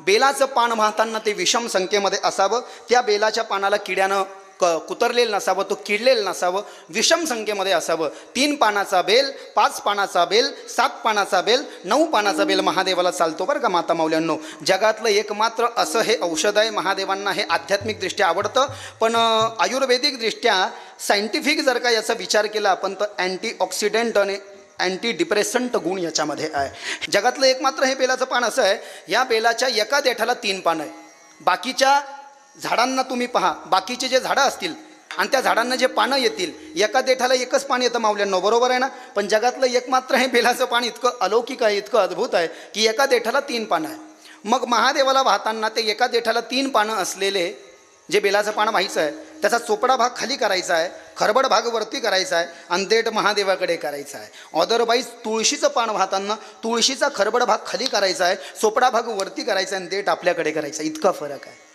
बेलाचं पान वाहताना ते विषम संख्येमध्ये असावं, त्या बेलाच्या पानाला किड्यानं कुतरलेलं नसावं, तो किडलेलं नसावं, विषम संख्येमध्ये असावं. 3 पानाचा बेल, 5 पानाचा बेल, 7 पानाचा बेल, 9 पानाचा बेल महादेवाला चालतो बरं का माता माऊल्यांनो. जगातलं एकमात्र असं हे औषध आहे. महादेवांना हे आध्यात्मिकदृष्ट्या आवडतं, पण आयुर्वेदिकदृष्ट्या सायंटिफिक जर का याचा विचार केला आपण तर अँटीऑक्सिडंट आणि अँटी डिप्रेसंट गुण याच्यामध्ये आहे. जगातलं एकमात्र हे बेलाचं पान असं आहे, या बेलाच्या एका देठाला 3 पानं आहे. बाकीच्या झाडांना तुम्ही पहा, बाकीचे जे झाडं असतील आणि त्या झाडांना जे पानं येतील, एका देठाला एकच पान येतं माऊल्यांनो, बरोबर आहे ना. पण जगातलं एकमात्र हे बेलाचं पान इतकं अलौकिक आहे, इतकं अद्भुत आहे की एका देठाला 3 पानं आहे. मग महादेवाला वाहताना ते एका देठाला 3 पानं असलेले जे बेलाचं पान व्हायचं आहे, त्याचा चोपडा भाग खाली करायचा आहे, खरबड भाग वरती करायचा आहे आणि देठ महादेवाकडे करायचा आहे. अदरवाईज तुळशीचं पान वाहताना तुळशीचा खरबड भाग खाली करायचा आहे, चोपडा भाग वरती करायचा आहे आणि देठ आपल्याकडे करायचा. इतका फरक आहे.